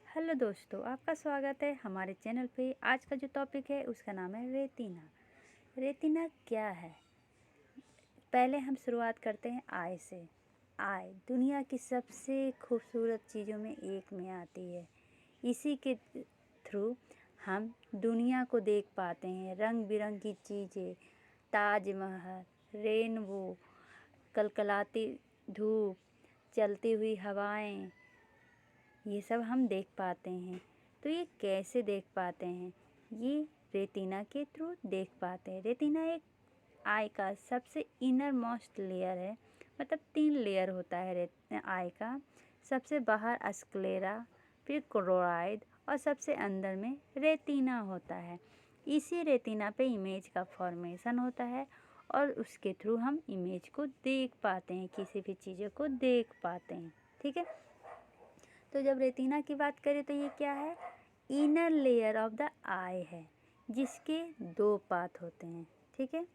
Hello दोस्तों, आपका स्वागत है हमारे चैनल पे। आज का जो टॉपिक है उसका नाम है रेटिना। रेटिना क्या है? पहले हम शुरुआत करते हैं आई से। आई दुनिया की सबसे खूबसूरत चीज़ों में एक में आती है। इसी के थ्रू हम दुनिया को देख पाते हैं। रंग बिरंगी चीज़ें, ताजमहल, रेनबो, कलकलाती धूप, चलती हुई हवाएं, ये सब हम देख पाते हैं। तो ये कैसे देख पाते हैं? ये रेटिना के थ्रू देख पाते हैं। रेटिना एक आई का सबसे इनर मोस्ट लेयर है। मतलब 3 लेयर होता है आई का। सबसे बाहर स्क्लेरा, फिर कोरोइड और सबसे अंदर में रेटिना होता है। इसी रेटिना पे इमेज का फॉर्मेशन होता है और उसके थ्रू हम इमेज को देख पाते हैं, किसी भी चीज़ों को देख पाते हैं। ठीक है। तो जब रेटिना की बात करें तो ये क्या है? इनर लेयर ऑफ द आई है, जिसके 2 पार्ट होते हैं। ठीक है।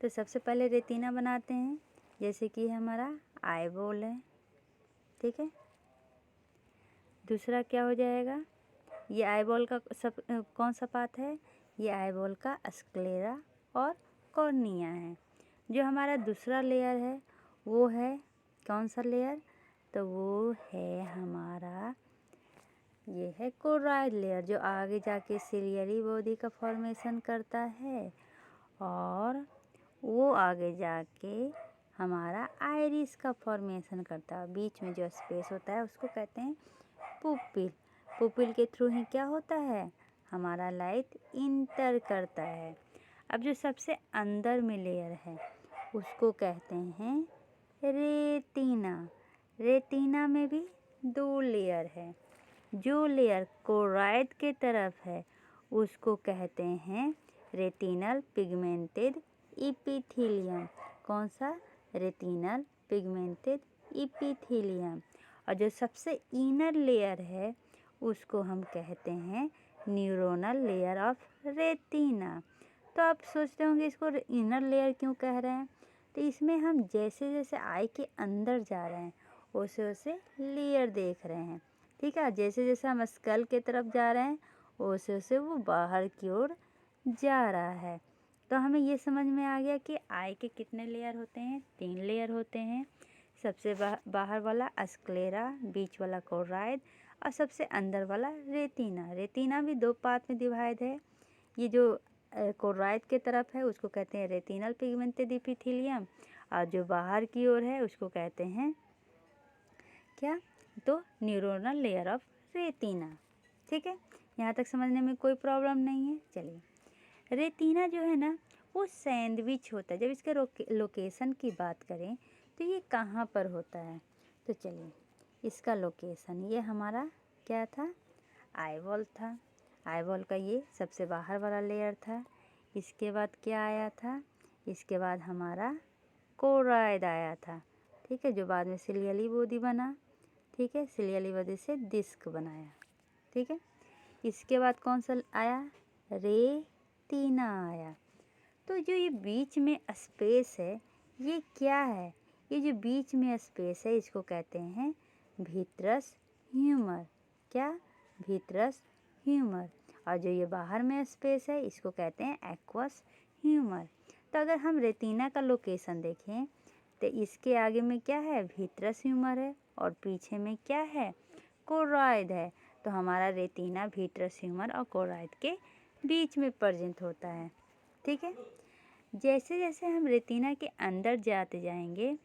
तो सबसे पहले रेटिना बनाते हैं, जैसे कि हमारा आई बॉल है। ठीक है। दूसरा क्या हो जाएगा? ये आई बॉल का कौन सा पार्ट है? ये आई बॉल का स्क्लेरा और कॉर्निया है। जो हमारा दूसरा लेयर है वो है कौन सा लेयर? तो वो है हमारा, ये है कोराइड लेयर, जो आगे जाके सिलियरी बॉडी का फॉर्मेशन करता है और वो आगे जाके हमारा आइरिस का फॉर्मेशन करता है। बीच में जो स्पेस होता है उसको कहते हैं पुपिल। पुपिल के थ्रू ही क्या होता है? हमारा लाइट इंटर करता है। अब जो सबसे अंदर में लेयर है उसको कहते हैं रेटिना। रेटिना में भी 2 लेयर है। जो लेयर कोराइड के तरफ है उसको कहते हैं रेटिनल पिगमेंटेड इपिथेलियम। कौन सा? Retinal pigmented epithelium. और जो सबसे इनर लेयर है उसको हम कहते हैं न्यूरोनल लेयर ऑफ रेटिना। तो आप सोचते होंगे इसको इनर लेयर क्यों कह रहे हैं? तो इसमें हम जैसे जैसे आई के अंदर जा रहे हैं वैसे वैसे लेयर देख रहे हैं। ठीक है। जैसे जैसे हम स्कल के तरफ जा रहे हैं वैसे वैसे वो बाहर की ओर जा रहा है। तो हमें ये समझ में आ गया कि आई के कितने लेयर होते हैं? 3 लेयर होते हैं। सबसे बाहर वाला स्क्लेरा, बीच वाला कोराइड और सबसे अंदर वाला रेटिना। रेटिना भी 2 पार्ट में डिवाइड है। ये जो कोराइड के तरफ है उसको कहते हैं रेटिनल पिगमेंटेड इपिथेलियम और जो बाहर की ओर है उसको कहते हैं क्या? तो न्यूरोनल लेयर ऑफ रेटिना। ठीक है। यहाँ तक समझने में कोई प्रॉब्लम नहीं है। चलिए, रेटिना जो है ना वो सैंडविच होता है। जब इसके लोकेशन की बात करें तो ये कहाँ पर होता है? तो चलिए, इसका लोकेशन ये हमारा क्या था? आईबॉल था। आईबॉल का ये सबसे बाहर वाला लेयर था। इसके बाद क्या आया था? इसके बाद हमारा कोराइड आया था। ठीक है। जो बाद में सिलियली बॉडी बना। ठीक है। सिलियली बॉडी से डिस्क बनाया। ठीक है। इसके बाद कौन सा आया? रेटिना आया। तो जो ये बीच में स्पेस है ये क्या है? ये जो बीच में स्पेस है इसको कहते हैं विट्रस ह्यूमर। क्या? Vitreous humour. और जो ये बाहर में स्पेस है इसको कहते हैं एक्वस ह्यूमर। तो अगर हम रेटिना का लोकेशन देखें तो इसके आगे में क्या है? विट्रस ह्यूमर है और पीछे में क्या है? कोराइड है। तो हमारा रेटिना विट्रस ह्यूमर और कोराइड के बीच में प्रेजेंट होता है। ठीक है। जैसे जैसे हम रेटिना के अंदर जाते जाएंगे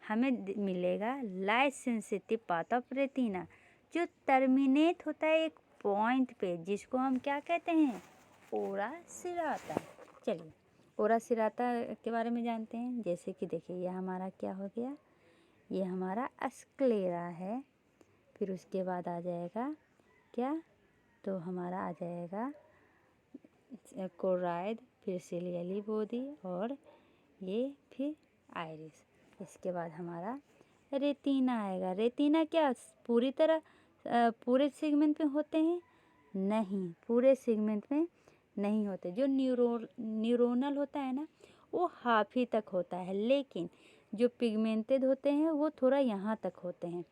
हमें मिलेगा light sensitive part of retina, जो टर्मिनेट होता है एक पॉइंट पे, जिसको हम क्या कहते हैं? ओरा सिराता। चलिए, ओरा सिराता के बारे में जानते हैं। जैसे कि देखिए, यह हमारा क्या हो गया? ये हमारा स्क्लेरा है। फिर उसके बाद आ जाएगा क्या? तो हमारा आ जाएगा कोराइड, फिर सिलियली बॉडी और ये फिर आइरिस। इसके बाद हमारा रेटिना आएगा। रेटिना क्या पूरी तरह पूरे सेगमेंट में होते हैं? नहीं, पूरे सेगमेंट में नहीं होते। जो न्यूरोनल होता है ना वो हाफ ही तक होता है, लेकिन जो पिगमेंटेड होते हैं वो थोड़ा यहाँ तक होते हैं।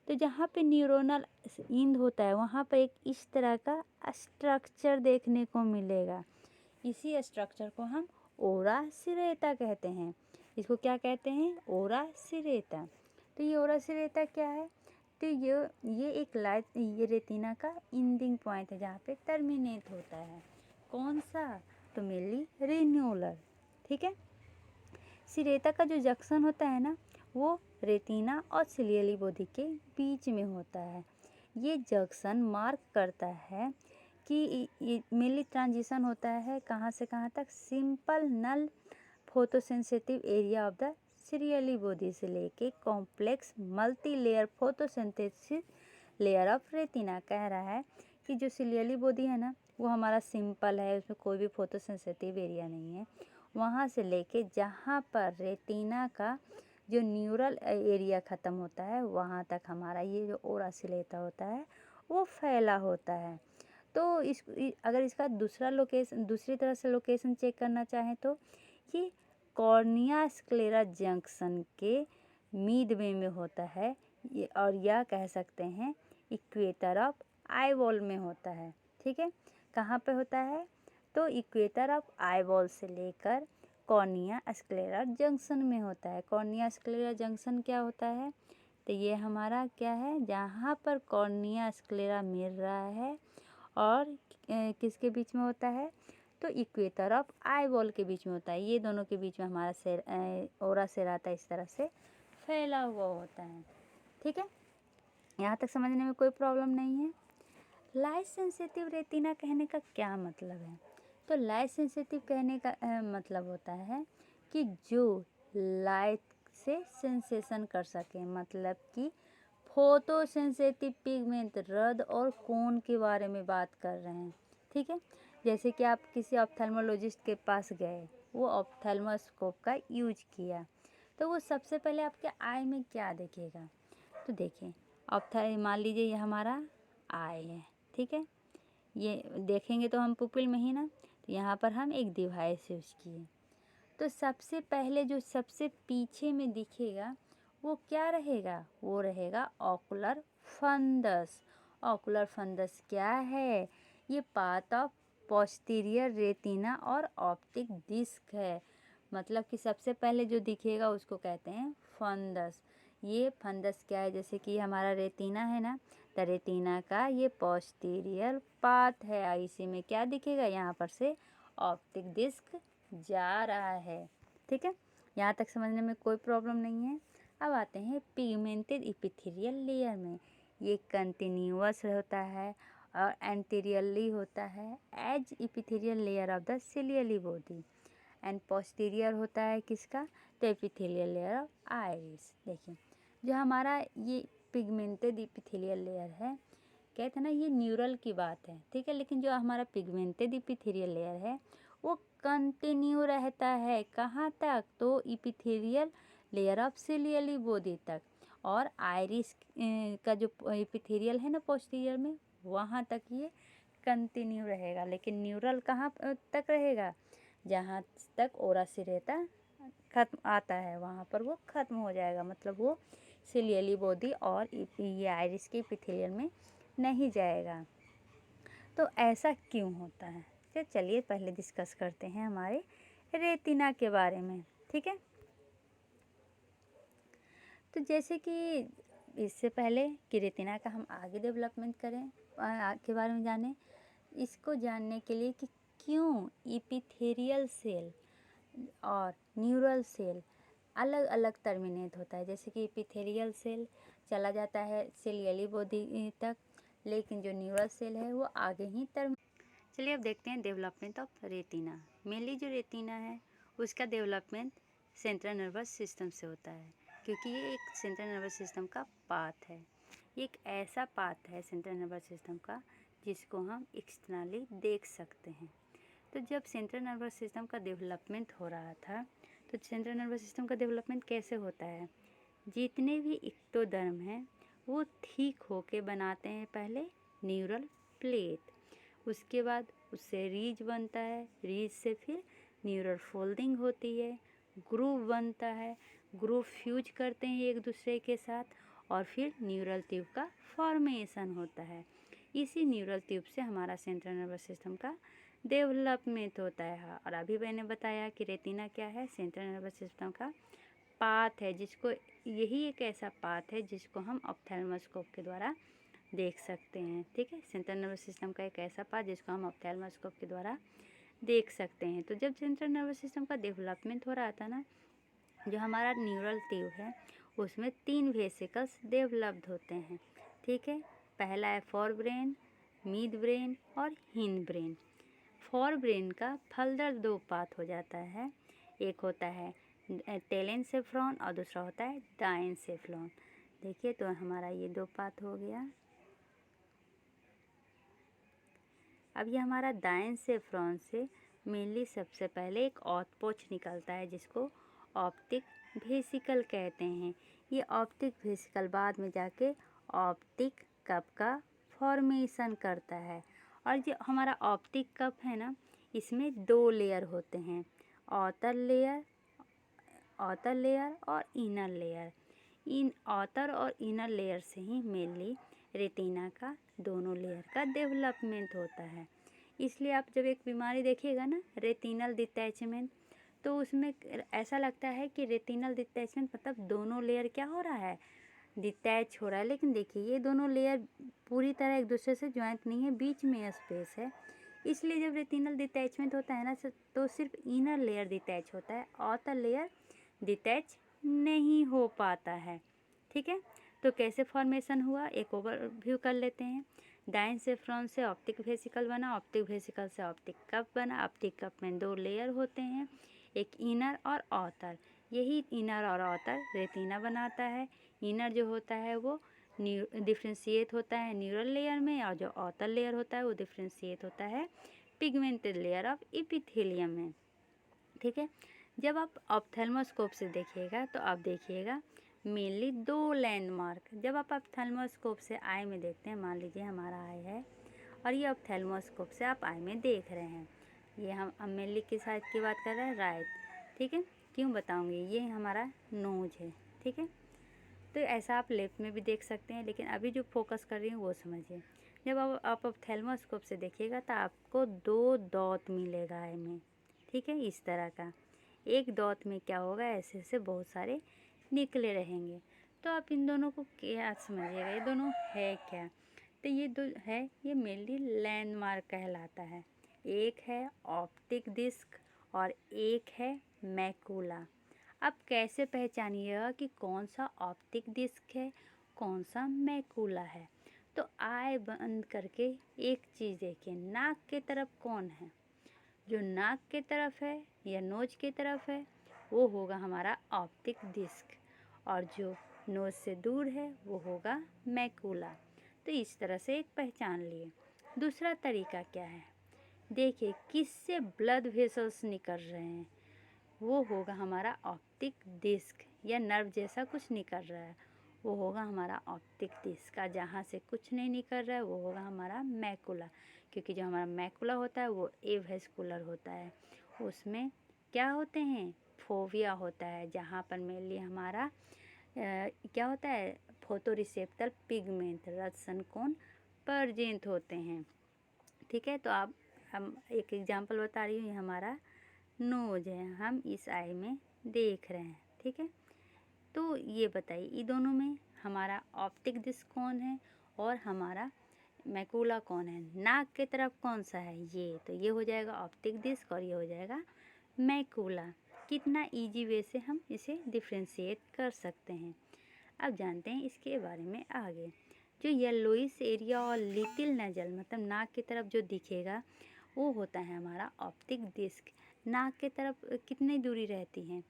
तो जहाँ पे न्यूरोनल इंद होता है वहाँ पर एक इस तरह का स्ट्रक्चर देखने को मिलेगा। इसी स्ट्रक्चर को हम ओरा सिरेता कहते हैं। इसको क्या कहते हैं? ओरा सिरेता। तो ये ओरा सिरेता क्या है? तो ये एक ये रेटिना का इंडिंग पॉइंट है जहाँ पे टर्मिनेट होता है। कौन सा? तो मेनली रेन्यूलर। ठीक है। सिरेता का जो जंक्शन होता है ना, वो रेटिना और सिलियरी बॉडी के बीच में होता है। ये जंक्शन मार्क करता है कि ये मेनली ट्रांजिशन होता है कहाँ से कहाँ तक? Simple null photosensitive area of the ciliary body से लेके complex multi layer photosynthesis layer of retina. कह रहा है कि जो सिलियरी बॉडी है ना, वो हमारा सिंपल है, उसमें कोई भी फोटोसेंसिटिव एरिया नहीं है। वहाँ से लेके जहाँ पर रेटिना का जो न्यूरल एरिया ख़त्म होता है वहाँ तक हमारा ये जो ओरा सिलेता होता है वो फैला होता है। तो अगर इसका दूसरी तरह से लोकेशन चेक करना चाहें तो ये कॉर्निया स्क्लेरा जंक्शन के मिडवे में होता है, और यह कह सकते हैं इक्वेटर ऑफ आईबॉल में होता है। ठीक है। कहाँ पे होता है? तो इक्वेटर ऑफ आईबॉल से लेकर कॉर्निया स्क्लेरा जंक्शन में होता है। कॉर्निया स्क्लेरा जंक्शन क्या होता है? तो ये हमारा क्या है? जहाँ पर कॉर्निया स्क्लेरा मिल रहा है और किसके बीच में होता है? तो इक्वेटर ऑफ आईबॉल के बीच में होता है। ये दोनों के बीच में हमारा ओरा सेराता इस तरह से फैला हुआ होता है। ठीक है। यहाँ तक समझने में कोई प्रॉब्लम नहीं है। लाइट सेंसिटिव रेटिना कहने का क्या मतलब है? तो लाइट सेंसिटिव कहने का मतलब होता है कि जो लाइट से सेंसेशन कर सके, मतलब कि फोटो सेंसिटिव पिगमेंट रद और कोन के बारे में बात कर रहे हैं। ठीक है। जैसे कि आप किसी ऑप्थेल्मोलॉजिस्ट के पास गए, वो ऑप्थेल्मोस्कोप का यूज किया, तो वो सबसे पहले आपके आई में क्या देखेगा? तो देखिए, मान लीजिए ये हमारा आई है। ठीक है। ये देखेंगे तो हम पुपिल में ही ना, तो यहाँ पर हम एक डिवाइस यूज किए, तो सबसे पहले जो सबसे पीछे में दिखेगा वो क्या रहेगा? वो रहेगा ऑकुलर फंडस। ऑकुलर फंडस क्या है? ये पार्ट ऑफ पोस्टीरियर रेटिना और ऑप्टिक डिस्क है। मतलब कि सबसे पहले जो दिखेगा उसको कहते हैं फंडस। ये फंडस क्या है? जैसे कि हमारा रेटिना है ना, तो रेटिना का ये पोस्टीरियर पार्ट है, इसी में क्या दिखेगा? यहाँ पर से ऑप्टिक डिस्क जा रहा है। ठीक है। यहाँ तक समझने में कोई प्रॉब्लम नहीं है। अब आते हैं पिगमेंटेड एपिथेलियल लेयर में। ये कंटिन्यूअस होता है और एंटीरियरली होता है as epithelial layer of the ciliary body, and posterior होता है किसका? तो एपिथेलियल लेयर ऑफ आइरिस। देखिए, जो हमारा ये पिगमेंटेड एपिथेलियल लेयर है, कहते हैं ना ये न्यूरल की बात है। ठीक है। लेकिन जो हमारा पिगमेंटेड एपिथेलियल लेयर है वो कंटिन्यू रहता है कहाँ तक? तो epithelial layer of ciliary body तक, और आइरिस का जो एपिथेलियल है ना पोस्टीरियर में, वहाँ तक ये कंटिन्यू रहेगा। लेकिन न्यूरल कहाँ तक रहेगा? जहाँ तक ओरा सिरेता खत्म आता है वहाँ पर वो ख़त्म हो जाएगा, मतलब वो सिलियरी बॉडी और ये आइरिस के एपिथेलियल में नहीं जाएगा। तो ऐसा क्यों होता है? तो चलिए पहले डिस्कस करते हैं हमारे रेटिना के बारे में। ठीक है। तो जैसे कि इससे पहले कि रेटिना का हम आगे डेवलपमेंट करें के बारे में जानें, इसको जानने के लिए कि क्यों एपिथेलियल सेल और न्यूरल सेल अलग अलग टर्मिनेट होता है। जैसे कि एपिथेलियल सेल चला जाता है सिलियरी बॉडी तक, लेकिन जो न्यूरल सेल है वो आगे ही चलिए अब देखते हैं डेवलपमेंट ऑफ रेटिना। मेनली जो रेटिना है उसका डेवलपमेंट सेंट्रल नर्वस सिस्टम से होता है, क्योंकि ये एक सेंट्रल नर्वस सिस्टम का पार्ट है। ये एक ऐसा पार्ट है सेंट्रल नर्वस सिस्टम का जिसको हम एक्सटर्नली देख सकते हैं। तो जब सेंट्रल नर्वस सिस्टम का डेवलपमेंट हो रहा था, तो सेंट्रल नर्वस सिस्टम का डेवलपमेंट कैसे होता है? जितने भी एक्टोडर्म हैं वो ठीक होके बनाते हैं पहले न्यूरल प्लेट, उसके बाद उससे रीज बनता है, रीज से फिर न्यूरल फोल्डिंग होती है, ग्रूव बनता है, ग्रूव फ्यूज करते हैं एक दूसरे के साथ, और फिर न्यूरल ट्यूब का फॉर्मेशन होता है। इसी न्यूरल ट्यूब से हमारा सेंट्रल नर्वस सिस्टम का डेवलपमेंट होता है। और अभी मैंने बताया कि रेटिना क्या है, सेंट्रल नर्वस सिस्टम का पाथ है, जिसको यही एक ऐसा पाथ है जिसको हम ऑप्थेल्मोस्कोप के द्वारा देख सकते हैं। ठीक है, सेंट्रल नर्वस सिस्टम का एक ऐसा पाथ जिसको हम ऑप्थेल्मोस्कोप के द्वारा देख सकते हैं। तो जब सेंट्रल नर्वस सिस्टम का डेवलपमेंट हो रहा था ना, जो हमारा न्यूरल ट्यूब है उसमें 3 वेसिकल्स डेवलप्ड होते हैं। ठीक है, पहला है फॉर ब्रेन, मिड ब्रेन और हिंड ब्रेन। फॉर ब्रेन का फर्दर 2 पाथ हो जाता है, एक होता है टेलेनसेफ्रॉन और दूसरा होता है डायनसेफ्रॉन। देखिए, तो हमारा ये 2 पाथ हो गया। अब ये हमारा डायनसेफ्रॉन से मेनली सबसे पहले एक आउटपोच निकलता है जिसको ऑप्टिक वेसिकल कहते हैं। ये ऑप्टिक वेसिकल बाद में जाके ऑप्टिक कप का फॉर्मेशन करता है। और जो हमारा ऑप्टिक कप है ना, इसमें 2 लेयर होते हैं, आउटर लेयर और इनर लेयर। इन आउटर और इनर लेयर से ही मेनली रेटिना का दोनों लेयर का डेवलपमेंट होता है। इसलिए आप जब एक बीमारी देखिएगा ना, रेटिनल डिटैचमेंट, तो उसमें ऐसा लगता है कि रेटिनल डिटैचमेंट मतलब दोनों लेयर क्या हो रहा है, डिटैच हो रहा है। लेकिन देखिए, ये दोनों लेयर पूरी तरह एक दूसरे से ज्वाइंट नहीं है, बीच में स्पेस है। इसलिए जब रेटिनल डिटैचमेंट होता है ना, तो सिर्फ इनर लेयर डिटैच होता है, आउटर लेयर डिटैच नहीं हो पाता है। ठीक है, तो कैसे फॉर्मेशन हुआ एक ओवरव्यू कर लेते हैं। डायनसेफ्रॉन से ऑप्टिक वेसिकल बना, ऑप्टिक वेसिकल से ऑप्टिक कप बना। ऑप्टिक कप में 2 लेयर होते हैं, एक इनर और आउटर। यही इनर और आउटर रेटिना बनाता है। इनर जो होता है वो डिफ्रेंशिएट होता है न्यूरल लेयर में, और जो आउटर लेयर होता है वो डिफ्रेंशिएट होता है पिगमेंटेड लेयर ऑफ एपिथेलियम में। ठीक है, जब आप ऑप्थेल्मोस्कोप से देखिएगा तो आप देखिएगा मेनली 2 लैंडमार्क। जब आप ऑप्थेल्मोस्कोप से आई में देखते हैं, मान लीजिए हमारा आई है और ये ऑप्थेल्मोस्कोप से आप आई में देख रहे हैं, ये हम मेनली किस साइड की बात कर रहे हैं, राइट। ठीक है, क्यों बताऊंगी, ये हमारा नोज है। ठीक है, तो ऐसा आप लेफ्ट में भी देख सकते हैं, लेकिन अभी जो फोकस कर रही हूँ वो समझिए। जब आप ऑप्थेल्मोस्कोप से देखिएगा तो आपको 2 डॉट मिलेगा आई में। ठीक है, इस तरह का एक डॉट में क्या होगा, ऐसे ऐसे बहुत सारे निकले रहेंगे। तो आप इन दोनों को क्या समझिएगा, ये दोनों है क्या, तो ये 2 है, ये मेनली लैंडमार्क कहलाता है। एक है ऑप्टिक डिस्क और एक है मैकुला। अब कैसे पहचानिएगा कि कौन सा ऑप्टिक डिस्क है, कौन सा मैकुला है, तो आय बंद करके एक चीज़ देखिए, नाक के तरफ कौन है, जो नाक के तरफ है या नोज के तरफ है वो होगा हमारा ऑप्टिक डिस्क, और जो नोज से दूर है वो होगा मैकुला। तो इस तरह से एक पहचान लिए। दूसरा तरीका क्या है, देखिए किससे ब्लड वेसल्स निकल रहे हैं, वो होगा हमारा ऑप्टिक डिस्क, या नर्व जैसा कुछ निकल रहा है वो होगा हमारा ऑप्टिक डिस्क का। जहाँ से कुछ नहीं निकल रहा है वो होगा हमारा मैकुला, क्योंकि जो हमारा मैकुला होता है वो एवेस्कुलर होता है। उसमें क्या होते हैं, फोविया होता है, जहाँ पर मेनली हमारा क्या होता है, फोटो रिसेप्टर पिगमेंट रसन कोण प्रेजेंट होते हैं। ठीक है, तो आप हम एक एग्जांपल बता रही हूँ, ये हमारा नोज है, हम इस आई में देख रहे हैं। ठीक है, तो ये बताइए ये दोनों में हमारा ऑप्टिक डिस्क कौन है और हमारा मैकुला कौन है, नाक के तरफ कौन सा है, ये तो ये हो जाएगा ऑप्टिक डिस्क और ये हो जाएगा मैकुला। कितना इजी वे से हम इसे डिफ्रेंशिएट कर सकते हैं। अब जानते हैं इसके बारे में आगे। जो येलोइश एरिया और लिटिल नजल मतलब नाक की तरफ जो दिखेगा वो होता है हमारा ऑप्टिक डिस्क। नाक के तरफ कितनी दूरी रहती है,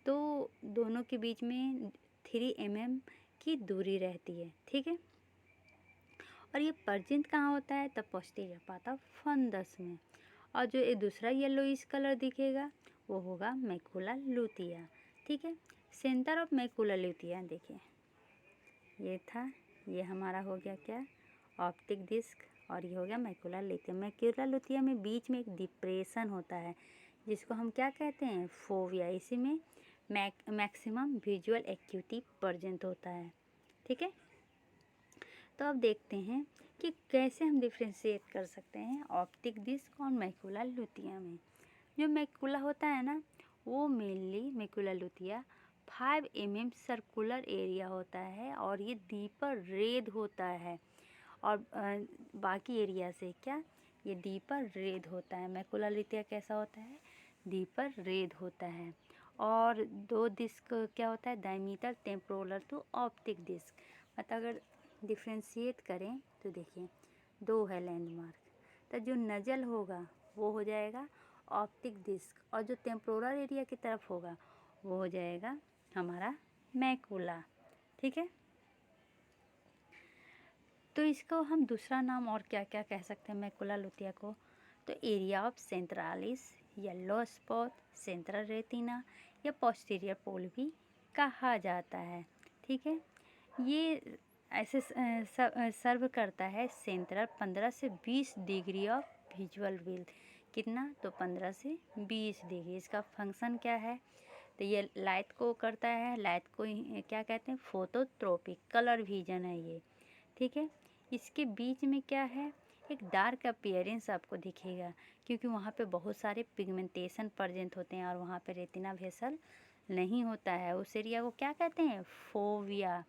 तो दोनों के बीच में 3 mm की दूरी रहती है। ठीक है, और ये प्रेजेंट कहाँ होता है, तब पोस्टीरियर पार्ट ऑफ फंडस में। और जो ये दूसरा येलोइश कलर दिखेगा वो होगा मैकुला लुटिया। ठीक है, सेंटर ऑफ मैकुला लुटिया देखिए ये था, ये हमारा हो गया क्या, ऑप्टिक डिस्क, और ये हो गया मैकुला लुटिया। मैकुला लुटिया में बीच में एक डिप्रेशन होता है जिसको हम क्या कहते हैं, फोविया। इसी में मैक्सिमम विजुअल एक्यूटी प्रेजेंट होता है। ठीक है। तो अब देखते हैं कि कैसे हम डिफ्रेंशिएट कर सकते हैं ऑप्टिक डिस्क और मैकुला लुटिया में। जो मैकुला होता है ना, वो mainly macula lutea 5 mm circular area होता है और ये डीपर रेड होता है। और बाकी एरिया से क्या, ये डीपर रेड होता है। मैकुला लुटिया कैसा होता है, डीपर रेड होता है। और 2 डिस्क क्या होता है, diameter temporal to optic disc. मतलब अगर डिफ्रेंशिएट करें तो देखिए 2 है लैंडमार्क, तो जो नज़ल होगा वो हो जाएगा ऑप्टिक डिस्क और जो टेम्पोरल एरिया की तरफ होगा वो हो जाएगा हमारा मैकुला। ठीक है। तो इसको हम दूसरा नाम और क्या क्या कह सकते हैं मैकुला लुटिया को, तो area of centralis, yellow spot, central retina या पोस्टीरियर पोल भी कहा जाता है। ठीक है। ये ऐसे सर्व करता है सेंट्रल 15 से 20 डिग्री ऑफ विजुअल फील्ड। कितना, तो 15 से 20 डिग्री। इसका फंक्शन क्या है, तो ये लाइट को करता है, लाइट को क्या कहते हैं, फोटोट्रोपिक कलर विजन है ये। ठीक है। इसके बीच में क्या है, एक डार्क अपीयरेंस आपको दिखेगा क्योंकि वहाँ पे बहुत सारे पिगमेंटेशन प्रेजेंट होते हैं और वहाँ पे रेटिना वेसल नहीं होता है। उस एरिया को क्या कहते हैं, फोविया।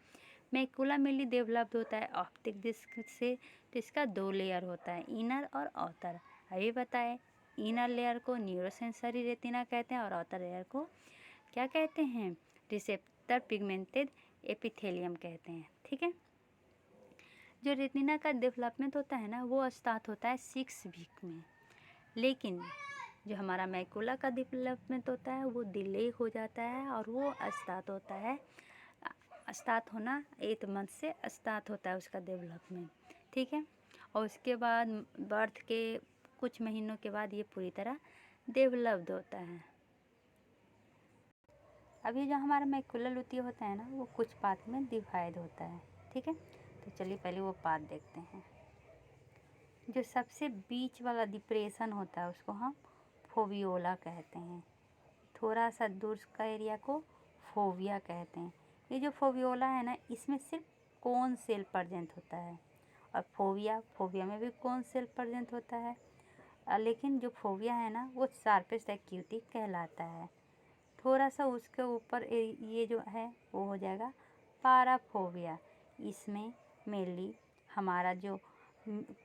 मैकुला मेनली डेवलप्ड होता है ऑप्टिक डिस्क से। तो इसका 2 लेयर होता है, इनर और आउटर। अभी बताए, इनर लेयर को न्यूरोसेंसरी रेटिना कहते हैं और आउटर लेयर को क्या कहते हैं, रिसेप्टर पिगमेंटेड एपिथेलियम कहते हैं। ठीक है। जो रेटिना का डेवलपमेंट होता है ना, वो स्टार्ट होता है 6 वीक में, लेकिन जो हमारा मैकुला का डेवलपमेंट होता है वो डिले हो जाता है और वो स्टार्ट होता है, स्टार्ट होना 8 मंथ से स्टार्ट होता है उसका डेवलपमेंट। ठीक है। और उसके बाद बर्थ के कुछ महीनों के बाद ये पूरी तरह डेवलप्ड होता है। अभी जो हमारा मैकुला लुटिया होता है ना, वो कुछ पार्ट में डिवाइड होता है। ठीक है। तो चलिए पहले वो पार्ट देखते हैं। जो सबसे बीच वाला डिप्रेशन होता है उसको हम फोवियोला कहते हैं। थोड़ा सा दूर का एरिया को फोविया कहते हैं। ये जो फोवियोला है ना, इसमें सिर्फ कोन सेल प्रेजेंट होता है और फोविया में भी कोन सेल प्रेजेंट होता है। लेकिन जो फोविया है ना, वो शार्पेस्ट एक्यूटी कहलाता है। थोड़ा सा उसके ऊपर ये जो है वो हो जाएगा पाराफोविया। इसमें मेनली हमारा जो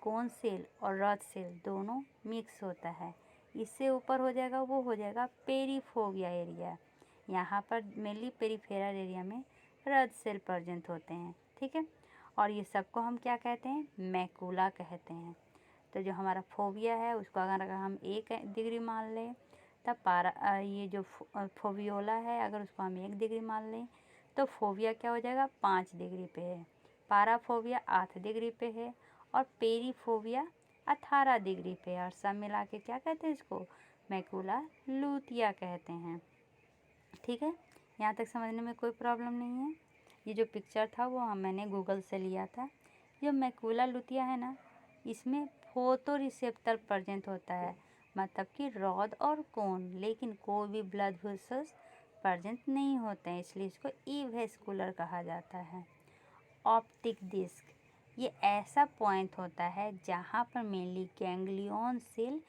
कोन सेल और रॉड सेल दोनों मिक्स होता है। इससे ऊपर हो जाएगा वो हो जाएगा पेरीफोविया एरिया। यहाँ पर मेनली पेरीफेरल एरिया में रॉड सेल प्रेजेंट होते हैं। ठीक है। और ये सबको हम क्या कहते हैं, मैकुला कहते हैं। तो जो हमारा फोविया है उसको अगर हम 1 डिग्री मान लें, तब ये जो फोवियोला है अगर उसको हम 1 डिग्री मान लें, तो फोविया क्या हो जाएगा, 5 डिग्री पे है। पाराफोविया 8 डिग्री पे है और पेरीफोविया 18 डिग्री पे है। और सब मिला के क्या कहते हैं इसको, मैकुला लुटिया कहते हैं। ठीक है। यहाँ तक समझने में कोई प्रॉब्लम नहीं है। ये जो पिक्चर था वो मैंने गूगल से लिया था। जो मैकुला लुटिया है ना, इसमें फोटो रिसेप्टर प्रेजेंट होता है, मतलब कि रॉड और कोन, लेकिन कोई भी ब्लड वेसल्स प्रेजेंट नहीं होते हैं, इसलिए इसको इवेस्कुलर कहा जाता है। ऑप्टिक डिस्क, ये ऐसा पॉइंट होता है जहाँ पर मेनली गैंग्लियन सेल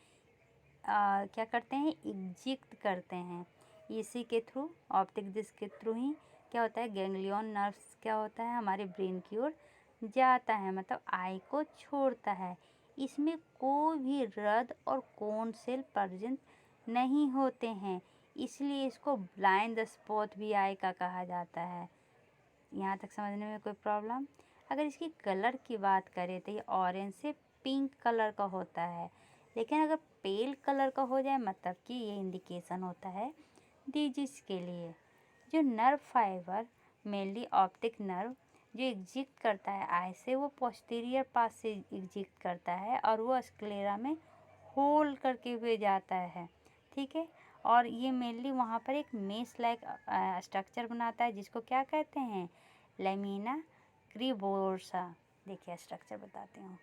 क्या करते हैं, एग्जिट करते हैं। इसी के थ्रू, ऑप्टिक डिस्क के थ्रू ही क्या होता है, गैंग्लियन नर्व्स क्या होता है हमारे ब्रेन की ओर जाता है, मतलब आई को छोड़ता है। इसमें कोई भी रड और कोन सेल प्रेजेंट नहीं होते हैं, इसलिए इसको ब्लाइंड स्पॉट भी आई का कहा जाता है। यहाँ तक समझने में कोई प्रॉब्लम। अगर इसकी कलर की बात करें तो ये ऑरेंज से पिंक कलर का होता है, लेकिन अगर पेल कलर का हो जाए मतलब कि ये इंडिकेशन होता है डिजीज के लिए। जो nerve fibre mainly optic nerve जो एग्जिट करता है आई से, वो पोस्टीरियर पास से एग्जिट करता है और वो स्क्लेरा में होल करके हुए जाता है। ठीक है। और ये मेनली वहाँ पर एक मेस लाइक स्ट्रक्चर बनाता है जिसको क्या कहते हैं, लेमिना क्रिबोर्सा। देखिए स्ट्रक्चर बताती हूँ।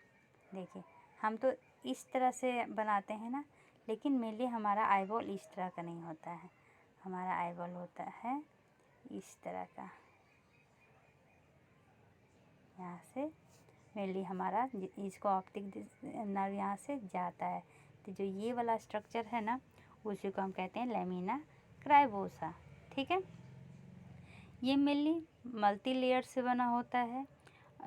देखिए हम तो इस तरह से बनाते हैं ना, लेकिन मेनली हमारा आईबॉल इस तरह का नहीं होता है, हमारा आईबॉल होता है इस तरह का। यहाँ से मेनली हमारा इसको ऑप्टिक नर्व यहाँ से जाता है। तो जो ये वाला स्ट्रक्चर है ना, उसी को हम कहते हैं लेमिना क्राइबोसा। ठीक है, ये मेनली मल्टी लेयर से बना होता है।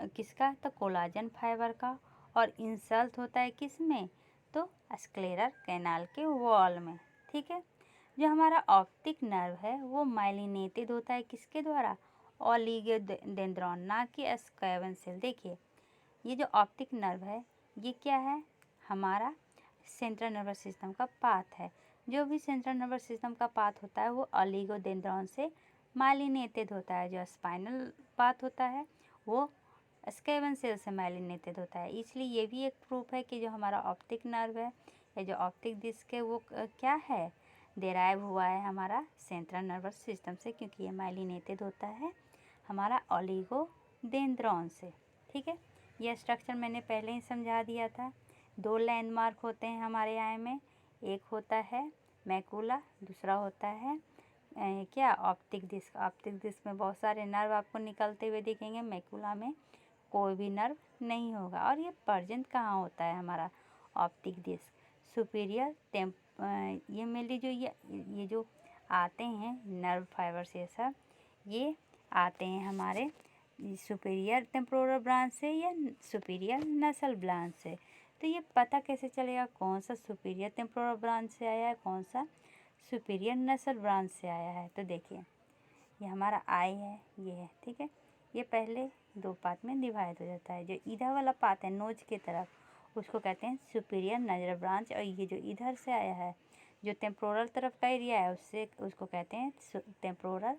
किसका? तो कोलाजन फाइबर का। और इंसल्ट होता है किस में? तो स्क्लेरल कैनाल के वॉल में। ठीक है, जो हमारा ऑप्टिक नर्व है वो माइलिनेटेड होता है किसके द्वारा? ओलिगोडेंड्रॉन, ना कि स्क्वेवन सेल। देखिए, ये जो ऑप्टिक नर्व है ये क्या है? हमारा सेंट्रल नर्वस सिस्टम का पार्ट है। जो भी सेंट्रल नर्वस सिस्टम का पार्ट होता है वो ओलिगोडेंड्रॉन से माइलिनेटेड होता है। जो स्पाइनल पार्ट होता है वो स्क्वेवन सेल से माइलिनेटेड होता है। इसलिए ये भी एक प्रूफ है कि जो हमारा ऑप्टिक नर्व है या जो ऑप्टिक डिस्क है वो क्या है? डेराइव हुआ है हमारा सेंट्रल नर्वस सिस्टम से, क्योंकि ये माइलिनेटेड होता है हमारा ओलिगोडेंड्रॉन से। ठीक है, यह स्ट्रक्चर मैंने पहले ही समझा दिया था। 2 लैंडमार्क होते हैं हमारे आई में, एक होता है मैकुला, दूसरा होता है क्या? Optic disc. ऑप्टिक डिस्क में बहुत सारे नर्व आपको निकलते हुए दिखेंगे, मैकुला में कोई भी नर्व नहीं होगा। और ये प्रेजेंट कहाँ होता है हमारा ऑप्टिक डिस्क? सुपीरियर ये मेनली जो ये जो आते हैं नर्व फाइबर्स, ये सब ये आते हैं हमारे सुपीरियर टेम्पोरल ब्रांच से या सुपीरियर नसल ब्रांच से। तो ये पता कैसे चलेगा कौन सा सुपीरियर टेम्पोरल ब्रांच से आया है, कौन सा सुपीरियर नसल ब्रांच से आया है? तो देखिए, ये हमारा आई है, ये है। ठीक है, ये पहले 2 पार्ट में डिवाइड हो जाता है। जो इधर वाला पार्ट है नोज की तरफ, उसको कहते हैं सुपीरियर नजर ब्रांच। और ये जो इधर से आया है, जो टेम्पोरल तरफ का एरिया है, उसको कहते हैं टेम्पोरल,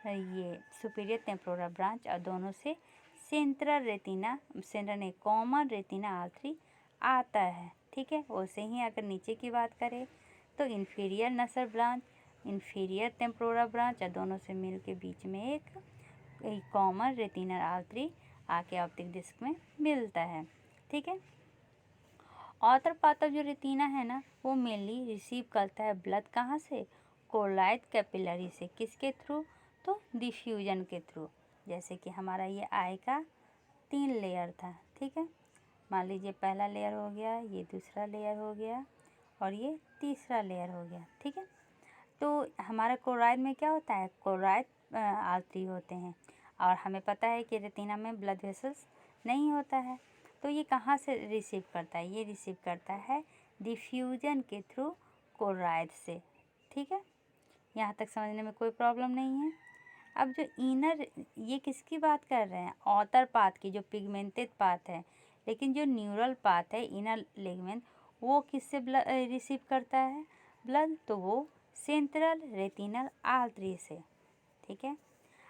ये सुपीरियर टेम्पोरल ब्रांच। और दोनों से सेंट्रल रेटिना, सेंट्रल नहीं, कॉमन रेटिना आर्टरी आता है। ठीक है, वैसे ही अगर नीचे की बात करें तो इंफीरियर नसर ब्रांच, इंफीरियर टेम्पोरल ब्रांच, और दोनों से मिल के बीच में एक कॉमन रेटिनल आर्टरी आके ऑप्टिक डिस्क में मिलता है। ठीक है, आउटर पार्ट ऑफ जो रेटिना है ना, वो मेनली रिसीव करता है ब्लड कहाँ से? कोलाइड कैपिलरी से। किसके थ्रू? तो डिफ्यूजन के थ्रू। जैसे कि हमारा ये आई का 3 लेयर था। ठीक है, मान लीजिए पहला लेयर हो गया, ये दूसरा लेयर हो गया, और ये तीसरा लेयर हो गया। ठीक है, तो हमारा कोराइड में क्या होता है? कोराइड आर्टरी होते हैं। और हमें पता है कि रेटिना में ब्लड वेसल्स नहीं होता है। तो ये कहाँ से रिसीव करता है? ये रिसीव करता है डिफ्यूजन के थ्रू कोराइड से। ठीक है, यहाँ तक समझने में कोई प्रॉब्लम नहीं है। अब जो इनर, ये किसकी बात कर रहे हैं? आउटर पार्ट की, जो पिगमेंटेड पार्ट है। लेकिन जो न्यूरल पार्ट है, इनर लिगामेंट, वो किससे रिसीव करता है ब्लड? तो वो सेंट्रल रेटिनल आर्टरी से। ठीक है,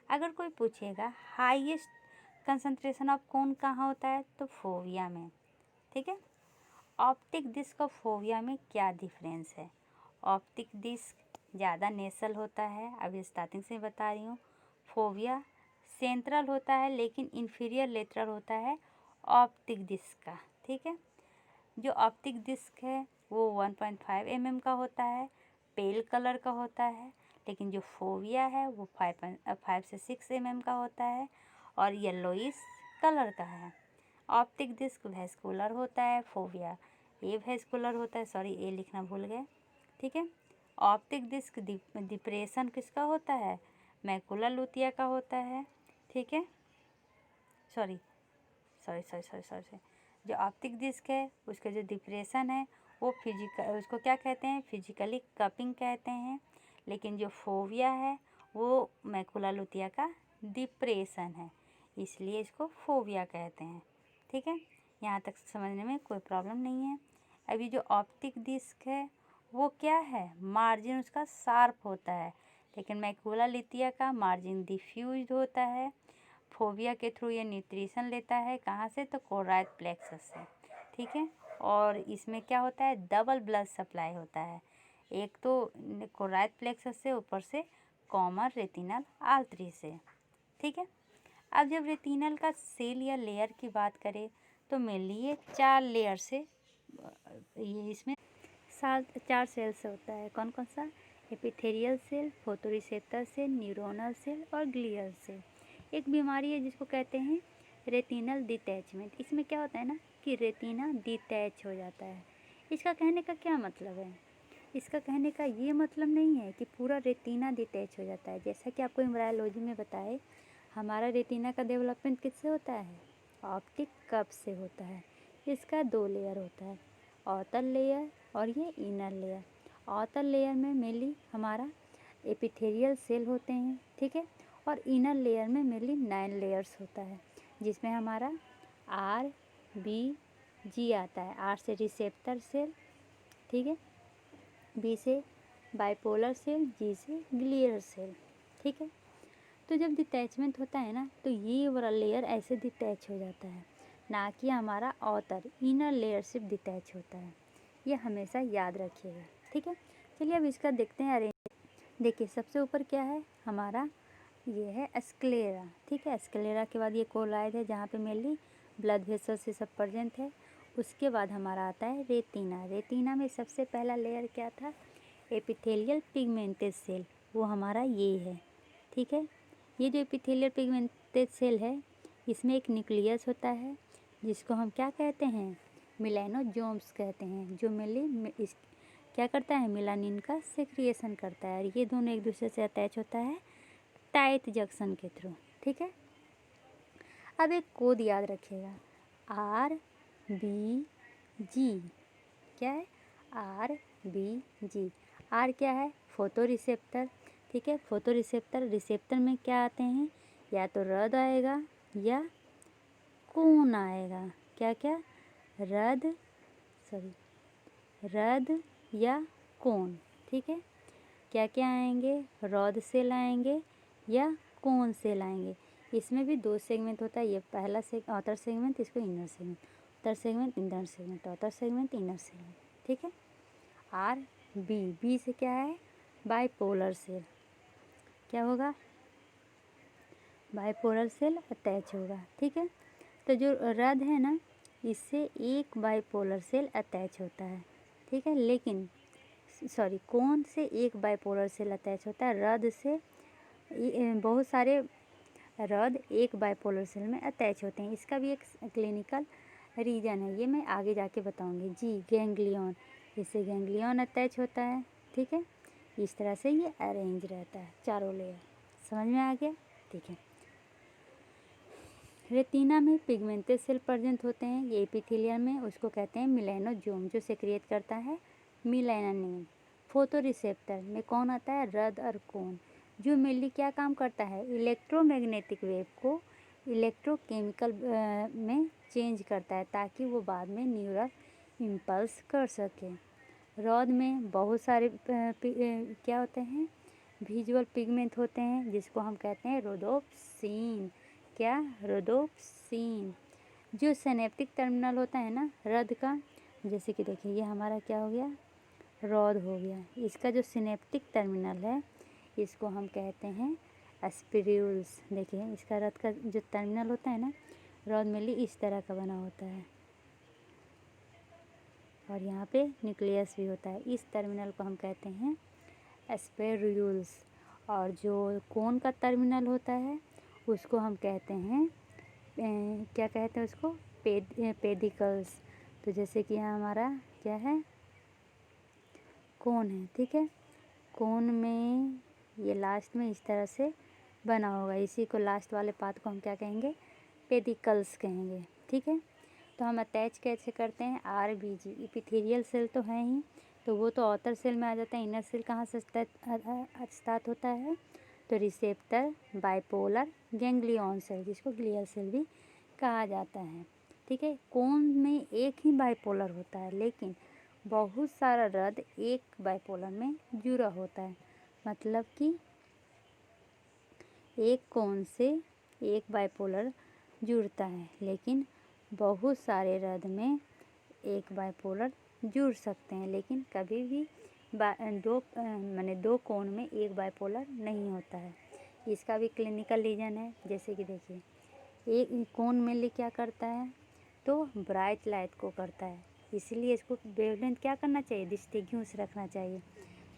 अगर कोई पूछेगा हाईएस्ट कंसंट्रेशन ऑफ कौन कहाँ होता है? तो फोविया में। ठीक है, ऑप्टिक डिस्क और फोविया में क्या डिफरेंस है? ऑप्टिक डिस्क ज़्यादा नेसल होता है, अभी स्टार्टिंग से बता रही हूँ। फोविया सेंट्रल होता है, लेकिन इंफीरियर लेटरल होता है ऑप्टिक डिस्क का। ठीक है, जो ऑप्टिक डिस्क है वो 1.5 mm का होता है, पेल कलर का होता है। लेकिन जो फोविया है वो 5 से 6 mm का होता है और येलोइश कलर का है। ऑप्टिक डिस्क वेस्कुलर होता है, फोविया ए वेस्कुलर होता है। सॉरी, ए लिखना भूल गए। ठीक है, ऑप्टिक डिस्क डिप्रेशन किसका होता है? मैकुला लुटिया का होता है। ठीक है, सॉरी, जो ऑप्टिक डिस्क है उसका जो डिप्रेशन है वो उसको क्या कहते हैं? फिजिकली कपिंग कहते हैं। लेकिन जो फोविया है वो मैकुला लुटिया का डिप्रेशन है, इसलिए इसको फोविया कहते हैं। ठीक है, यहाँ तक समझने में कोई प्रॉब्लम नहीं है। अभी जो ऑप्टिक डिस्क है वो क्या है? मार्जिन उसका शार्प होता है, लेकिन मैकुला लुटिया का मार्जिन डिफ्यूज होता है। फोविया के थ्रू ये न्यूट्रिशन लेता है कहाँ से? तो कोराइड प्लेक्सस से। ठीक है, और इसमें क्या होता है? डबल ब्लड सप्लाई होता है, एक तो कोराइड प्लेक्सस से, ऊपर से कॉमन रेटिनल आर्टरी से। ठीक है, अब जब रेटिनल का सेल या लेयर की बात करें तो मेनली ये 4 लेयर से, ये इसमें 4 सेल से होता है। कौन कौन सा? Epithelial cell, photoreceptor cell, neuronal cell और ग्लियल सेल। एक बीमारी है जिसको कहते हैं रेटिनल डिटैचमेंट, इसमें क्या होता है ना कि रेटिना डिटैच हो जाता है। इसका कहने का क्या मतलब है? इसका कहने का ये मतलब नहीं है कि पूरा रेटिना डिटैच हो जाता है। जैसा कि आपको एम्ब्रायोलॉजी में बताए, हमारा रेटिना का डेवलपमेंट किससे होता है? ऑप्टिक कर्व से होता है। इसका 2 लेयर होता है, आउटर लेयर और ये इनर लेयर। आउटर लेयर में मेनली हमारा एपिथेलियल सेल होते हैं, ठीक है, और इनर लेयर में मेनली 9 लेयर्स होता है, जिसमें हमारा आर बी जी आता है। आर से रिसेप्टर सेल, ठीक है, बी से बाइपोलर सेल, जी से ग्लियर सेल, ठीक है। तो जब डिटैचमेंट होता है ना, तो ये वाला लेयर ऐसे डिटैच हो जाता है, ना कि हमारा आउटर इनर लेयर सिर्फ डिटैच होता है। ये हमेशा याद रखिएगा, ठीक है। चलिए अब इसका देखते हैं अरेंज। देखिए सबसे ऊपर क्या है हमारा, ये है स्क्लेरा, ठीक है। स्क्लेरा के बाद ये कोलाइड है, जहाँ पे मेनली ब्लड वेसल से सब प्रेजेंट है। उसके बाद हमारा आता है रेटिना। रेटिना में सबसे पहला लेयर क्या था? एपिथेलियल पिगमेंटेड सेल, वो हमारा ये है, ठीक है। ये जो एपिथेलियल पिगमेंटेड सेल है, इसमें एक न्यूक्लियस होता है, जिसको हम क्या कहते हैं? मेलानोजोम्स कहते हैं, जो मेनली इस क्या करता है? मेलानिन का सेक्रिएशन करता है। और ये दोनों एक दूसरे से अटैच होता है टाइट जंक्शन के थ्रू, ठीक है। अब एक कोड याद रखिएगा, आर बी जी। क्या है? R B ji. आर क्या है? फोटो रिसेप्टर, ठीक है। फोटो रिसेप्टर में क्या आते हैं? या तो रद आएगा या कोन आएगा। क्या क्या? रद या कोन, ठीक है। क्या क्या आएंगे? रॉड सेल आएंगे या कोन सेल आएंगे। इसमें भी 2 सेगमेंट होता है, ये पहला आउटर सेगमेंट, इसको inner segment, outer segment inner segment, outer segment inner segment, ठीक है। आर बी, बी से क्या है? Bipolar cell. क्या होगा? बाइपोलर सेल अटैच होगा, ठीक है। तो जो रद है ना, इससे एक बाइपोलर सेल अटैच होता है, ठीक है। लेकिन कोन से एक बाइपोलर सेल अटैच होता है, रद से बहुत सारे रद एक बाइपोलर सेल में अटैच होते हैं। इसका भी एक क्लिनिकल रीजन है, ये मैं आगे जाके बताऊंगी। जी, गैंग्लियन, इससे गैंग्लियन अटैच होता है, ठीक है। इस तरह से ये अरेंज रहता है, चारों लेयर। समझ में आ गया? ठीक है। रेटिना में पिगमेंटेड सेल प्रेजेंट होते हैं, ये एपिथेलियम में, उसको कहते हैं मेलानोजोम, जो सेक्रिएट करता है मेलानिन। फोटो रिसेप्टर में कौन आता है? रद और कोन, जो मेनली क्या काम करता है? इलेक्ट्रोमैग्नेटिक वेव को इलेक्ट्रोकेमिकल में चेंज करता है, ताकि वो बाद में न्यूरल इम्पल्स कर सके। रॉड में बहुत सारे क्या होते हैं? विजुअल पिगमेंट होते हैं, जिसको हम कहते हैं रोडोप्सिन। क्या? रोडोप्सिन। जो सिनेप्टिक टर्मिनल होता है ना रद का, जैसे कि देखिए ये हमारा क्या हो गया? रॉड हो गया। इसका जो सिनेप्टिक टर्मिनल है, इसको हम कहते हैं एस्पिर्यूल्स। देखिए इसका रद का जो टर्मिनल होता है ना, रॉड मेनली इस तरह का बना होता है, और यहाँ पे न्यूक्लियस भी होता है। इस टर्मिनल को हम कहते हैं एस्पिर्यूल्स। और जो कोन का टर्मिनल होता है, उसको हम कहते हैं क्या कहते हैं उसको? पेडिकल्स। तो जैसे कि यहाँ हमारा क्या है? कोन है, ठीक है। कोन में ये लास्ट में इस तरह से बना होगा, इसी को लास्ट वाले पार्ट को हम क्या कहेंगे? पेडिकल्स कहेंगे, ठीक है। तो हम अटैच कैसे करते हैं? आर बी जी। एपिथेलियल सेल तो है ही, तो वो तो आउटर सेल में आ जाता है। इनर सेल कहाँ से स्टार्ट होता है? तो रिसेप्टर, बाइपोलर, गैंग्लियन सेल, जिसको ग्लियल सेल भी कहा जाता है, ठीक है। कोन में एक ही बाइपोलर होता है, लेकिन बहुत सारा रद एक बाइपोलर में जुड़ा होता है। मतलब कि एक कोन से एक बाइपोलर जुड़ता है, लेकिन बहुत सारे रद में एक बाइपोलर जुड़ सकते हैं, लेकिन कभी भी दो कोन में एक बाइपोलर नहीं होता है। इसका भी क्लिनिकल रीजन है। जैसे कि देखिए एक कोन मेनली क्या करता है? तो ब्राइट लाइट को करता है, इसीलिए इसको वेवलेंथ क्या करना चाहिए? डिस्टिंग्विश रखना चाहिए।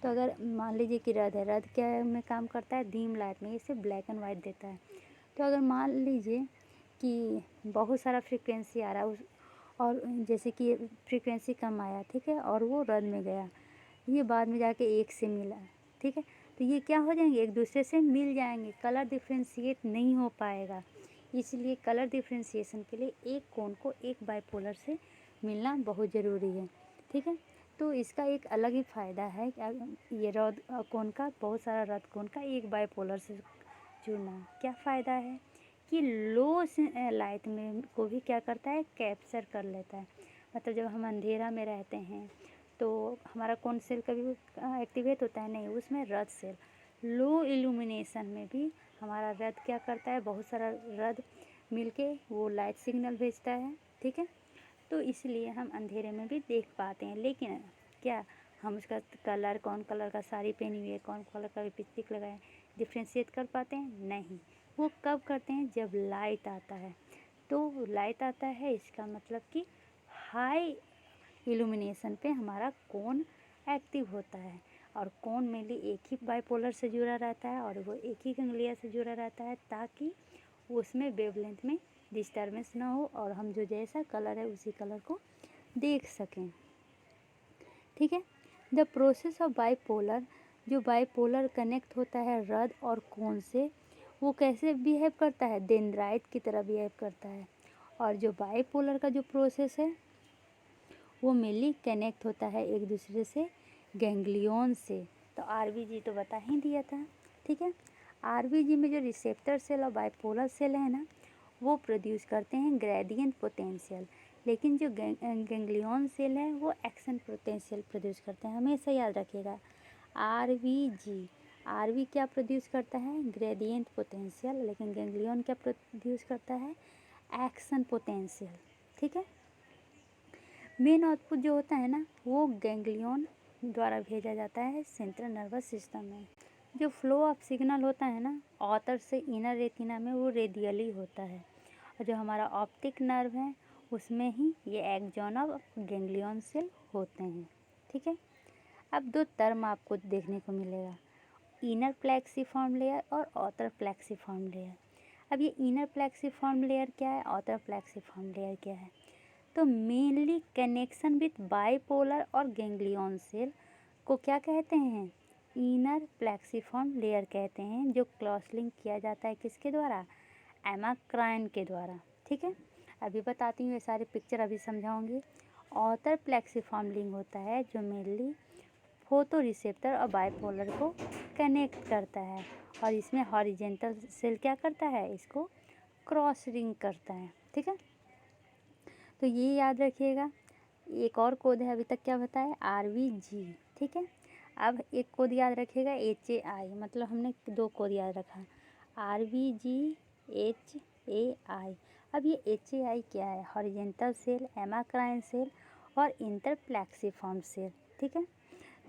तो अगर मान लीजिए कि रद है, रद क्या में काम करता है? डीम लाइट में, इसे ब्लैक एंड वाइट देता है। तो अगर मान लीजिए कि बहुत सारा फ्रीक्वेंसी आ रहा है और जैसे कि फ्रीक्वेंसी कम आया, ठीक है, और वो रद में गया, ये बाद में जाके एक से मिला, ठीक है, तो ये क्या हो जाएंगे, एक दूसरे से मिल जाएंगे, कलर डिफ्रेंशिएट नहीं हो पाएगा। इसलिए कलर डिफ्रेंशिएशन के लिए एक कोण को एक बाइपोलर से मिलना बहुत ज़रूरी है, ठीक है। तो इसका एक अलग ही फ़ायदा है कि ये रद कोण का, बहुत सारा रद कोण का एक बाइपोलर से जुड़ना। क्या फ़ायदा है कि लो लाइट में को भी क्या करता है, कैप्चर कर लेता है। मतलब जब हम अंधेरा में रहते हैं तो हमारा कौन सेल कभी एक्टिवेट होता है, नहीं, उसमें रद सेल। लो इल्यूमिनेशन में भी हमारा रद क्या करता है, बहुत सारा रद मिलके वो लाइट सिग्नल भेजता है, ठीक है। तो इसलिए हम अंधेरे में भी देख पाते हैं। लेकिन क्या हम उसका कलर, कौन कलर का साड़ी पहनी हुई है, कौन कलर का लिपस्टिक लगाए, डिफ्रेंशिएट कर पाते हैं? नहीं। वो कब करते हैं, जब लाइट आता है। तो लाइट आता है इसका मतलब कि हाई इल्यूमिनेशन पे हमारा कोन एक्टिव होता है, और कोन मेनली एक ही बाइपोलर से जुड़ा रहता है और वो एक ही गैंग्लिया से जुड़ा रहता है, ताकि उसमें वेवलेंथ में डिस्टर्बेंस ना हो और हम जो जैसा कलर है उसी कलर को देख सकें, ठीक है। द प्रोसेस ऑफ बाइपोलर, जो बाइपोलर कनेक्ट होता है रद और कोन से, वो कैसे बिहेव करता है, डेंड्राइट की तरह बिहेव करता है। और जो बाइपोलर का जो प्रोसेस है वो मेनली कनेक्ट होता है एक दूसरे से गैंग्लियन से। तो आरबीजी तो बता ही दिया था, ठीक है। आरबीजी में जो रिसेप्टर सेल और बाइपोलर सेल है ना, वो प्रोड्यूस करते हैं ग्रेडियंट पोटेंशियल, लेकिन जो गैंग्लियन सेल है वो एक्शन पोटेंशियल प्रोड्यूस करते हैं। हमेशा याद रखिएगा, आरबीजी, आरबी क्या प्रोड्यूस करता है, ग्रेडियंट पोटेंशियल, लेकिन गैंग्लियन क्या प्रोड्यूस करता है, एक्शन पोटेंशियल, ठीक है। मेन आउटपुट जो होता है ना, वो गैंग्लियन द्वारा भेजा जाता है सेंट्रल नर्वस सिस्टम में। जो फ्लो ऑफ सिग्नल होता है ना आउटर से इनर रेटिना में, वो रेडियली होता है, और जो हमारा ऑप्टिक नर्व है उसमें ही ये एक्सॉन ऑफ गैंग्लियन सेल होते हैं, ठीक है। अब दो टर्म आपको देखने को मिलेगा, इनर प्लेक्सीफॉर्म लेयर और आउटर प्लेक्सीफॉर्म लेयर। अब ये इनर प्लेक्सीफॉर्म लेयर क्या है, आउटर प्लेक्सीफॉर्म लेयर क्या है, तो मेनली कनेक्शन विथ बाइपोलर और गैंग्लियन सेल को क्या कहते हैं, इनर प्लेक्सीफॉर्म लेयर कहते हैं, जो क्रॉस लिंक किया जाता है किसके द्वारा, एमाक्राइन के द्वारा, ठीक है। अभी बताती हूँ, ये सारे पिक्चर अभी समझाऊंगी। आउटर प्लेक्सीफॉर्म लिंक होता है जो मेनली फोटो रिसेप्टर और बाइपोलर को कनेक्ट करता है, और इसमें हॉरिजेंटल सेल क्या करता है, इसको क्रॉस लिंक करता है, ठीक है। तो ये याद रखिएगा। एक और कोड है, अभी तक क्या बताया, आरबीजी, ठीक है। अब एक कोड याद रखिएगा, एचएआई, मतलब हमने दो कोड याद रखा, आरबीजी, एचएआई। अब ये एचएआई क्या है, हॉरिजेंटल सेल, एमाक्राइन सेल और इंटरप्लेक्सीफॉर्म सेल, ठीक है।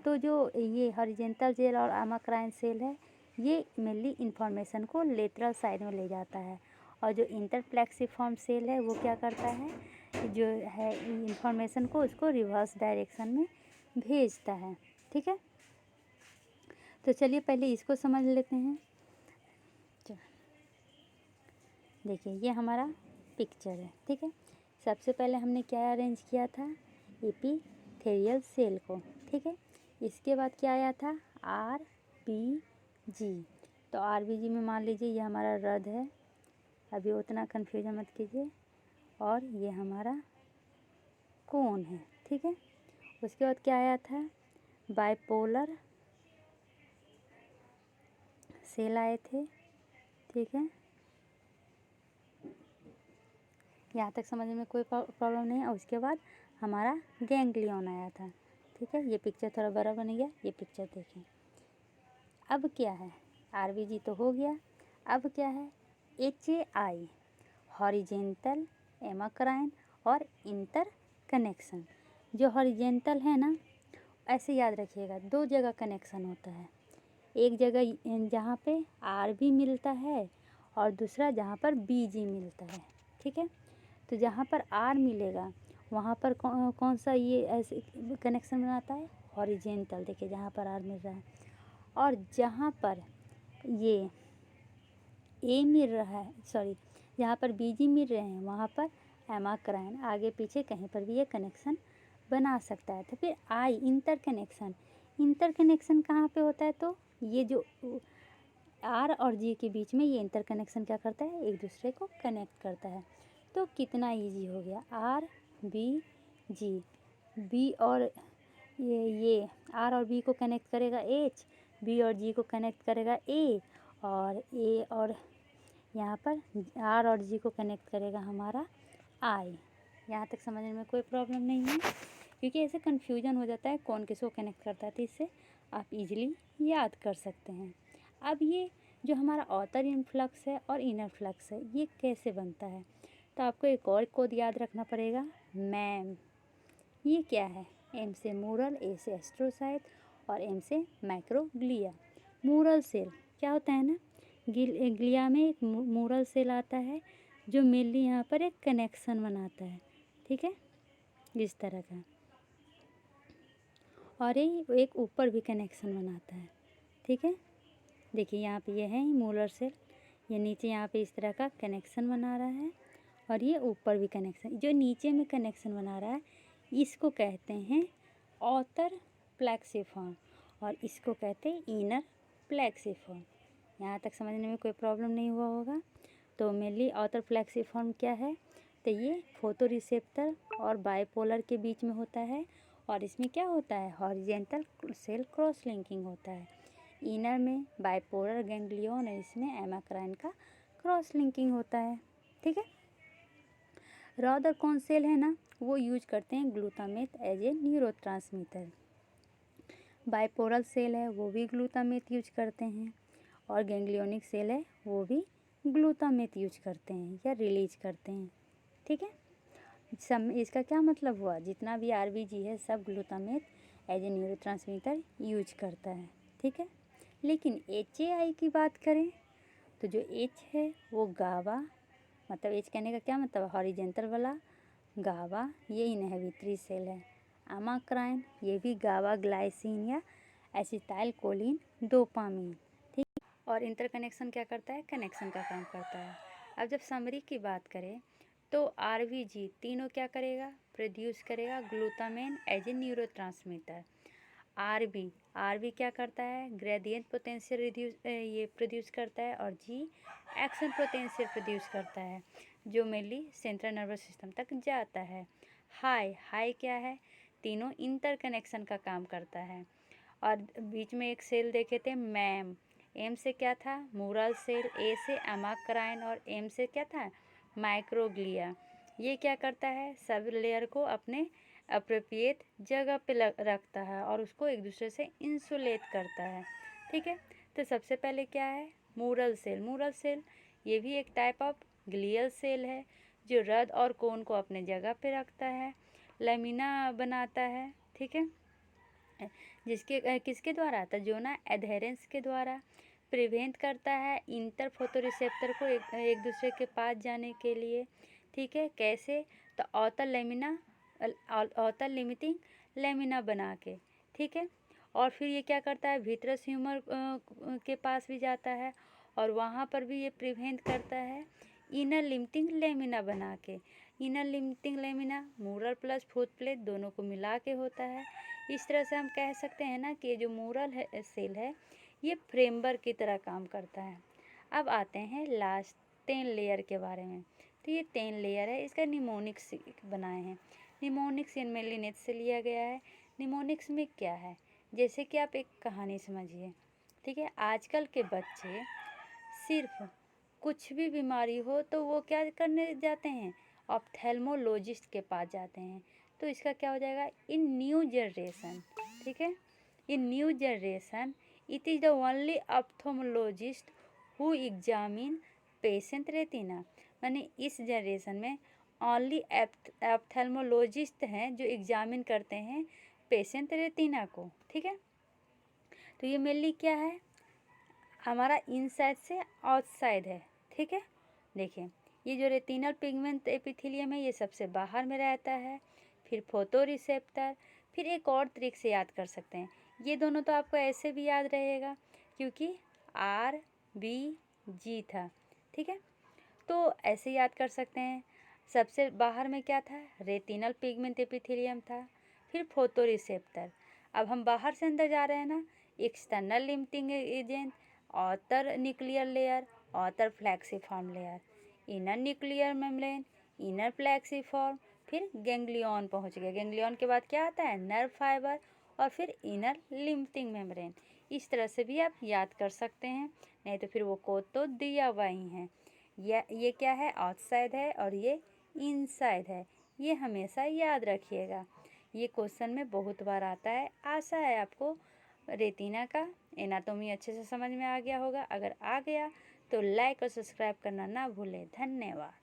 तो जो ये हॉरिजेंटल सेल और एमाक्राइन सेल है, ये मेनली इंफॉर्मेशन को लेटरल साइड में ले जाता है, और जो इंटरप्लेक्सीफॉर्म सेल है वो क्या करता है, जो है इंफॉर्मेशन को उसको रिवर्स डायरेक्शन में भेजता है, ठीक है। तो चलिए पहले इसको समझ लेते हैं। देखिए ये हमारा पिक्चर है, ठीक है। सबसे पहले हमने क्या अरेंज किया था, एपिथेलियल सेल को, ठीक है। इसके बाद क्या आया था, आरबीजी। तो आरबीजी में मान लीजिए ये हमारा रद है, अभी उतना कन्फ्यूजन मत कीजिए, और ये हमारा कोन है, ठीक है। उसके बाद क्या आया था, बाइपोलर सेल आए थे, ठीक है। यहाँ तक समझने में कोई प्रॉब्लम नहीं है। और उसके बाद हमारा गैंग्लियन आया था, ठीक है। ये पिक्चर थोड़ा बड़ा बन गया, ये पिक्चर देखें। अब क्या है, आरबीजी तो हो गया, अब क्या है, एचएआई, हॉरिजेंटल, एमाक्राइन और इंटर कनेक्शन। जो हॉरिजेंटल है ना, ऐसे याद रखिएगा, दो जगह कनेक्शन होता है, एक जगह जहाँ पे आरबी मिलता है और दूसरा जहाँ पर बीजी मिलता है, ठीक है। तो जहाँ पर आर मिलेगा वहाँ पर कौन सा ये ऐसे कनेक्शन बनाता है, हॉरिजेंटल, देखिए जहाँ पर आर मिल रहा है, और जहाँ पर ये ए मिल रहा है, सॉरी, जहाँ पर बीजी मिल रहे हैं वहाँ पर एमाक्राइन आगे पीछे कहीं पर भी ये कनेक्शन बना सकता है। तो फिर आई इंटरकनेक्शन कहाँ पे होता है? तो ये जो आर और जी के बीच में ये इंटरकनेक्शन क्या करता है? एक दूसरे को कनेक्ट करता है। तो कितना ईजी हो गया, आर बी जी, बी और ये आर और बी को कनेक्ट करेगा एच, बी और जी को कनेक्ट करेगा ए और यहाँ पर आर और जी को कनेक्ट करेगा हमारा आई। यहाँ तक समझने में कोई प्रॉब्लम नहीं है, क्योंकि ऐसे कन्फ्यूजन हो जाता है कौन किसको कनेक्ट करता है, तो इससे आप इजीली याद कर सकते हैं। अब ये जो हमारा आउटर इनफ्लक्स है और इनर फ्लक्स है, ये कैसे बनता है? तो आपको एक और कोड याद रखना पड़ेगा, मैम। ये क्या है? एम से मूरल, ए से एस्ट्रोसाइट और एम से माइक्रोग्लिया। मूरल सेल क्या होता है ना, ग्लिया में एक मूरल सेल आता है जो मेनली यहाँ पर एक कनेक्शन बनाता है, ठीक है, इस तरह का। और ये एक ऊपर भी कनेक्शन बनाता है, ठीक है। देखिए यहाँ पे ये है मूलर सेल, ये नीचे यहाँ पे इस तरह का कनेक्शन बना रहा है और ये ऊपर भी कनेक्शन, जो नीचे में कनेक्शन बना रहा है इसको कहते हैं आउटर प्लेक्सिफॉर्म और इसको कहते हैं इनर प्लेक्सिफॉर्म। यहाँ तक समझने में कोई प्रॉब्लम नहीं हुआ होगा। तो मेनली आउटर प्लेक्सिफॉर्म क्या है? तो ये फोटो रिसेप्टर और बाइपोलर के बीच में होता है और इसमें क्या होता है? हॉरिजेंटल सेल क्रॉस लिंकिंग होता है। इनर में बाइपोलर गैंग्लियन और इसमें एमाक्राइन का क्रॉस लिंकिंग होता है, ठीक है। रादर कौन सेल है ना, वो यूज करते हैं glutamate as a neurotransmitter. Bipolar cell है वो भी ग्लूटामेट यूज करते हैं और गैंग्लियोनिक सेल है वो भी ग्लूटामेट यूज करते हैं या रिलीज करते हैं, ठीक है। इसका क्या मतलब हुआ? जितना भी आरबीजी है सब glutamate as a neurotransmitter use करता है, ठीक है। लेकिन एचएआई की बात करें तो जो एच है वो गावा, मतलब एच कहने का क्या मतलब? हॉरिजेंटल वाला गावा, ये इनहिबिटरी सेल है। एमाक्राइन ये भी गावा ग्लाइसिन या एसिटाइल कोलिन डोपामीन, ठीक। और इंटरकनेक्शन क्या करता है? कनेक्शन का काम करता है। अब जब समरी की बात करें तो आरबीजी तीनों क्या करेगा? प्रोड्यूस करेगा ग्लूटामेन एज ए न्यूरोट्रांसमीटर। आरबी क्या करता है? ग्रेडियंट पोटेंशियल ये प्रोड्यूस करता है और जी एक्शन पोटेंशियल प्रोड्यूस करता है जो मेनली सेंट्रल नर्वस सिस्टम तक जाता है। हाई क्या है? तीनों इंटरकनेक्शन का काम करता है। और बीच में एक सेल देखे थे मैम, एम से क्या था? मूरल सेल, ए से एमाक्राइन और एम से क्या था? माइक्रोग्लिया। ये क्या करता है? सब लेयर को अपने अप्रोप्रिएट जगह पे रखता है और उसको एक दूसरे से इंसुलेट करता है, ठीक है। तो सबसे पहले क्या है? मूरल सेल ये भी एक टाइप ऑफ ग्लियल सेल है जो रद और कोन को अपने जगह पे रखता है, लेमिना बनाता है, ठीक है, जिसके किसके द्वारा? तो जो ना एडहेरेंस के द्वारा प्रिवेंट करता है इंटर फोटोरिसेप्टर को एक दूसरे के पास जाने के लिए, ठीक है। कैसे? तो औतर लिमिटिंग लेमिना बना के, ठीक है। और फिर ये क्या करता है? विट्रस ह्यूमर के पास भी जाता है और वहाँ पर भी ये प्रिवेंट करता है इनर लिमिटिंग लेमिना बना के। Inner limiting lamina mural plus foot plate दोनों को मिला के होता है। इस तरह से हम कह सकते हैं ना कि ये जो मूरल सेल है ये फ्रेमवर्क की तरह काम करता है। अब आते हैं लास्ट 10 लेयर के बारे में। तो ये 10 लेयर है, इसका निमोनिक्स बनाए हैं। निमोनिक्स मेलिनेट से लिया गया है। निमोनिक्स में क्या है? जैसे कि आप एक कहानी समझिए, ठीक है। आजकल के बच्चे सिर्फ कुछ भी बीमारी हो तो वो क्या करने जाते हैं? ऑप्थेल्मोलॉजिस्ट के पास जाते हैं। तो इसका क्या हो जाएगा? इन न्यू जनरेशन, ठीक है, in new generation it is the only ophthalmologist who examine patient retina. माने इस जनरेशन में ओनली ऑप्थेल्मोलॉजिस्ट हैं जो एग्जामिन करते हैं पेशेंट रेटिना को, ठीक है। तो ये मेनली क्या है? हमारा इनसाइड से आउटसाइड है, ठीक है। देखिए ये जो रेटिनल पिगमेंट एपिथेलियम है ये सबसे बाहर में रहता है, फिर फोटो रिसेप्टर, फिर एक और ट्रिक से याद कर सकते हैं। ये दोनों तो आपको ऐसे भी याद रहेगा क्योंकि आर बी जी था, ठीक है। तो ऐसे याद कर सकते हैं। सबसे बाहर में क्या था, रेटिनल पिगमेंट एपिथेलियम था, फिर फोटो रिसेप्टर। अब हम बाहर से अंदर जा रहे हैं ना, external limiting agent, outer nuclear layer, outer plexiform layer, inner nuclear membrane, inner plexiform, फिर गैंग्लियन पहुंच गया। गैंग्लियन के बाद क्या आता है, नर्व फाइबर, और फिर इनर लिमिटिंग मेम्ब्रेन। इस तरह से भी आप याद कर सकते हैं, नहीं तो फिर वो कोड तो दिया हुआ ही है। ये क्या है, आउटसाइड है और ये इनसाइड है, ये हमेशा याद रखिएगा। ये क्वेश्चन में बहुत बार आता है। आशा है आपको रेटिना का एनाटॉमी अच्छे से समझ में आ गया होगा। अगर आ गया तो लाइक और सब्सक्राइब करना ना भूलें। धन्यवाद।